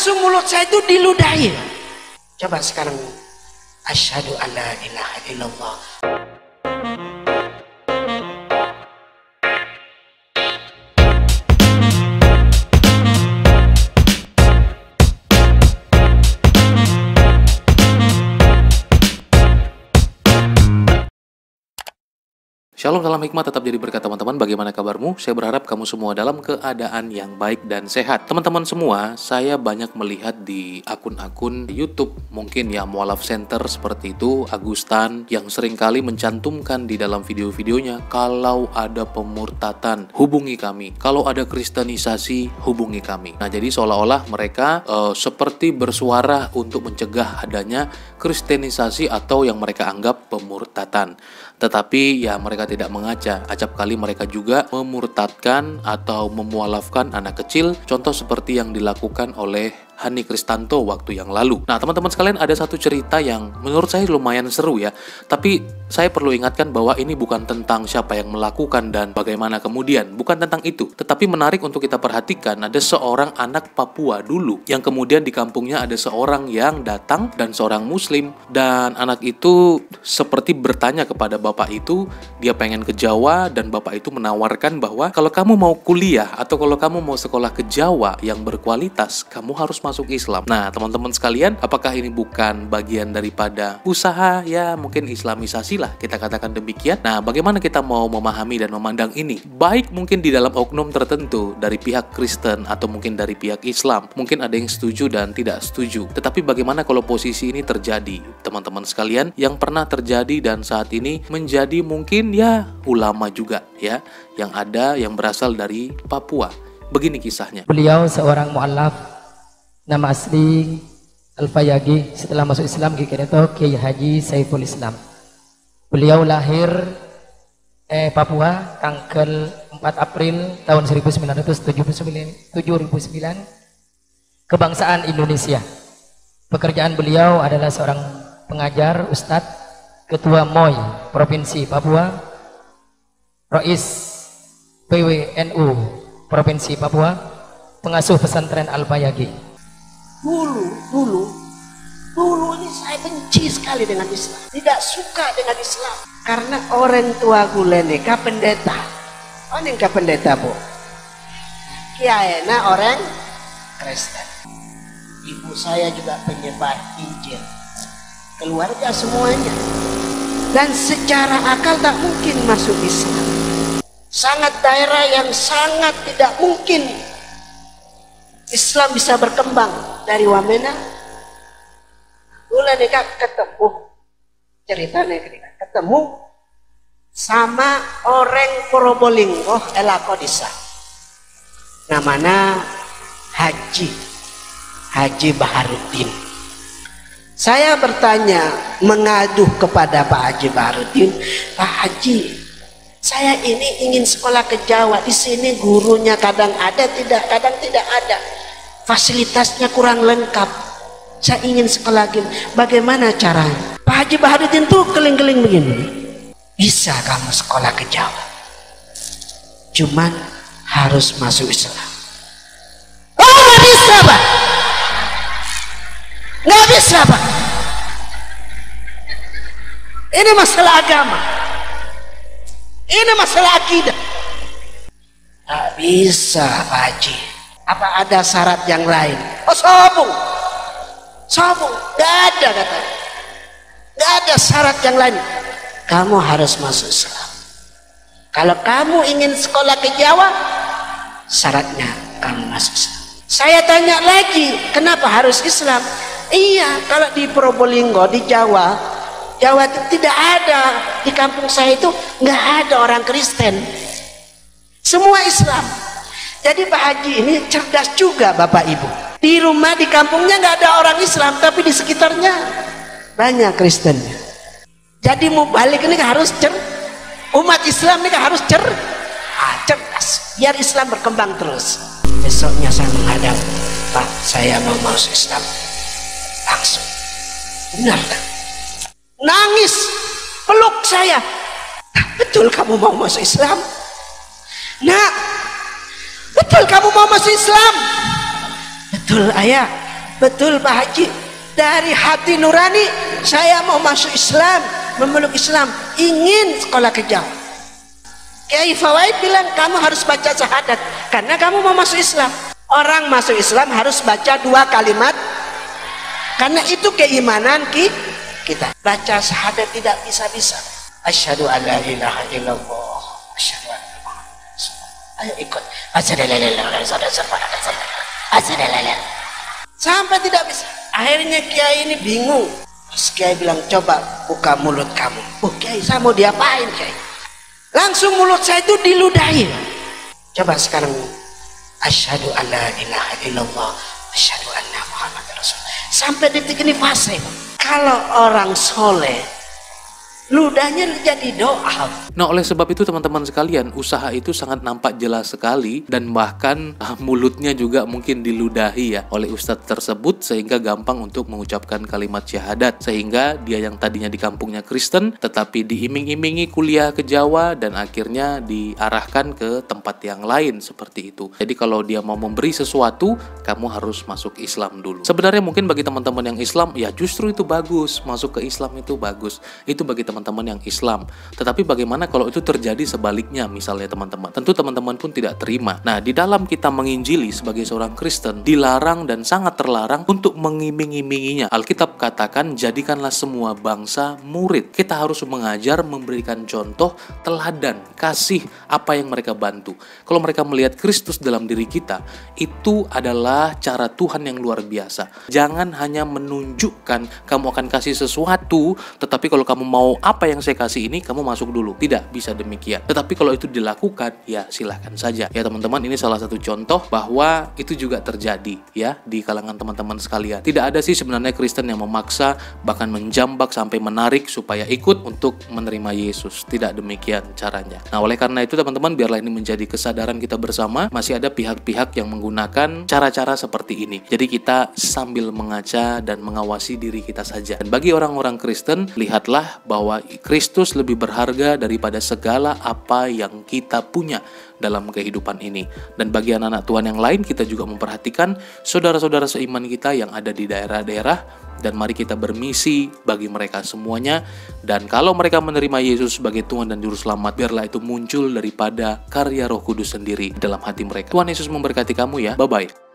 langsung mulut saya itu diludahi. Coba sekarang, asyhadu alla ilaha illallah. Shalom, salam hikmah, tetap jadi berkat teman-teman. Bagaimana kabarmu? Saya berharap kamu semua dalam keadaan yang baik dan sehat. Teman-teman semua, saya banyak melihat di akun-akun YouTube, mungkin ya mualaf center seperti itu, Agustan, yang seringkali mencantumkan di dalam video-videonya, kalau ada pemurtatan, hubungi kami. Kalau ada kristenisasi, hubungi kami. Nah, jadi seolah-olah mereka seperti bersuara untuk mencegah adanya kristenisasi atau yang mereka anggap pemurtatan. Tetapi ya mereka tidak mengaca. Acap kali mereka juga memurtadkan atau memualafkan anak kecil. Contoh seperti yang dilakukan oleh Hani Kristanto waktu yang lalu. Nah, teman-teman sekalian, ada satu cerita yang menurut saya lumayan seru ya. Tapi saya perlu ingatkan bahwa ini bukan tentang siapa yang melakukan dan bagaimana kemudian. Bukan tentang itu. Tetapi menarik untuk kita perhatikan, ada seorang anak Papua dulu yang kemudian di kampungnya ada seorang yang datang dan seorang muslim. Dan anak itu seperti bertanya kepada bapak itu, dia pengen ke Jawa, dan bapak itu menawarkan bahwa kalau kamu mau kuliah atau kalau kamu mau sekolah ke Jawa yang berkualitas, kamu harus masuk Islam. Nah, teman-teman sekalian, apakah ini bukan bagian daripada usaha ya mungkin islamisasi lah, kita katakan demikian. Nah, bagaimana kita mau memahami dan memandang ini? Baik mungkin di dalam oknum tertentu dari pihak Kristen atau mungkin dari pihak Islam, mungkin ada yang setuju dan tidak setuju. Tetapi bagaimana kalau posisi ini terjadi, teman-teman sekalian, yang pernah terjadi dan saat ini menjadi mungkin ya ulama juga ya, yang ada yang berasal dari Papua. Begini kisahnya. Beliau seorang mu'alaf, nama asli Al-Fayagi. Setelah masuk Islam Kiai Kiai Haji Saiful Islam. Beliau lahir Papua tanggal 4 April tahun 1979, kebangsaan Indonesia. Pekerjaan beliau adalah seorang pengajar, ustadz, ketua MOI Provinsi Papua, Rais PWNU Provinsi Papua, pengasuh pesantren Al-Fayagi. Dulu ini saya benci sekali dengan Islam, tidak suka dengan Islam, karena orang tua gulene ka pendeta. Oh, ini ka pendeta bu, kiainya orang Kristen. Ibu saya juga penyebar Injil, keluarga semuanya, dan secara akal tak mungkin masuk Islam. Sangat daerah yang sangat tidak mungkin Islam bisa berkembang. Dari Wamena bulan nikah ketemu, ceritanya ketemu sama orang Probolinggo Elakodisa, namanya Haji Baharudin. Saya bertanya, mengadu kepada Pak Haji Baharudin, Pak Haji, saya ini ingin sekolah ke Jawa. Di sini gurunya kadang ada, kadang tidak ada. Fasilitasnya kurang lengkap. Saya ingin sekolah lagi. Bagaimana caranya? Pak Haji Baharudin tuh keling-keling begini. Bisa kamu sekolah ke Jawa, cuman harus masuk Islam. Oh, nggak bisa Pak. Nggak bisa Pak. Ini masalah agama. Ini masalah akidah. Tak bisa Pak Haji. Apa ada syarat yang lain? Oh, sombong, gak ada katanya. Gak ada syarat yang lain. Kamu harus masuk Islam. Kalau kamu ingin sekolah ke Jawa, syaratnya kamu masuk Islam. Saya tanya lagi, kenapa harus Islam? Iya, kalau di Probolinggo, di Jawa itu tidak ada. Di kampung saya itu nggak ada orang Kristen, semua Islam. Jadi Pak Haji ini cerdas juga Bapak Ibu. Di rumah di kampungnya nggak ada orang Islam, tapi di sekitarnya banyak Kristennya. Jadi mau balik ini harus umat Islam ini harus cerdas, biar Islam berkembang terus. Besoknya saya menghadap, Pak, saya mau masuk Islam. Langsung, benar kan? Nangis, peluk saya. Betul kamu mau masuk Islam? Nah, betul kamu mau masuk Islam? Betul ayah. Betul Pak Haji, dari hati nurani saya mau masuk Islam, memeluk Islam, ingin sekolah ke Jawa. Kiai Fawaid bilang kamu harus baca syahadat karena kamu mau masuk Islam. Orang masuk Islam harus baca 2 kalimat karena itu keimanan kita. Baca syahadat tidak bisa-bisa. Asyhadu an la ilaha illallah, asyhadu anna Muhammadan Rasulullah. Ayo ikut. Asyhadu an la ilaha illallah. Sampai tidak bisa. Akhirnya kiai ini bingung. Terus kiai bilang, coba buka mulut kamu. Oh kiai, saya mau diapain kiai? Langsung mulut saya itu diludahi. Coba sekarang, asyhadu an la ilaha illallah, asyhadu anna Muhammadan Rasulullah. Sampai detik ini fase. Kalau orang soleh, ludahnya jadi doa. Nah, oleh sebab itu teman-teman sekalian, usaha itu sangat nampak jelas sekali dan bahkan mulutnya juga mungkin diludahi ya oleh ustadz tersebut sehingga gampang untuk mengucapkan kalimat syahadat, sehingga dia yang tadinya di kampungnya Kristen tetapi diiming-imingi kuliah ke Jawa dan akhirnya diarahkan ke tempat yang lain seperti itu. Jadi kalau dia mau memberi sesuatu, kamu harus masuk Islam dulu. Sebenarnya mungkin bagi teman-teman yang Islam, ya justru itu bagus, masuk ke Islam itu bagus. Itu bagi teman-teman yang Islam. Tetapi bagaimana kalau itu terjadi sebaliknya misalnya teman-teman? Tentu teman-teman pun tidak terima. Nah, di dalam kita menginjili sebagai seorang Kristen, dilarang dan sangat terlarang untuk mengiming-iminginya. Alkitab katakan, jadikanlah semua bangsa murid. Kita harus mengajar, memberikan contoh, teladan, kasih apa yang mereka bantu. Kalau mereka melihat Kristus dalam diri kita, itu adalah cara Tuhan yang luar biasa. Jangan hanya menunjukkan kamu akan kasih sesuatu, tetapi kalau kamu mau apa yang saya kasih ini, kamu masuk dulu. Tidak bisa demikian. Tetapi kalau itu dilakukan, ya silahkan saja. Ya teman-teman, ini salah satu contoh bahwa itu juga terjadi ya di kalangan teman-teman sekalian. Tidak ada sih sebenarnya Kristen yang memaksa, bahkan menjambak sampai menarik supaya ikut untuk menerima Yesus. Tidak demikian caranya. Nah, oleh karena itu teman-teman, biarlah ini menjadi kesadaran kita bersama. Masih ada pihak-pihak yang menggunakan cara-cara seperti ini. Jadi kita sambil mengaca dan mengawasi diri kita saja. Dan bagi orang-orang Kristen, lihatlah bahwa Kristus lebih berharga daripada segala apa yang kita punya dalam kehidupan ini. Dan bagi anak-anak Tuhan yang lain, kita juga memperhatikan saudara-saudara seiman kita yang ada di daerah-daerah, dan mari kita bermisi bagi mereka semuanya. Dan kalau mereka menerima Yesus sebagai Tuhan dan Juru Selamat, biarlah itu muncul daripada karya Roh Kudus sendiri dalam hati mereka. Tuhan Yesus memberkati kamu ya. Bye-bye.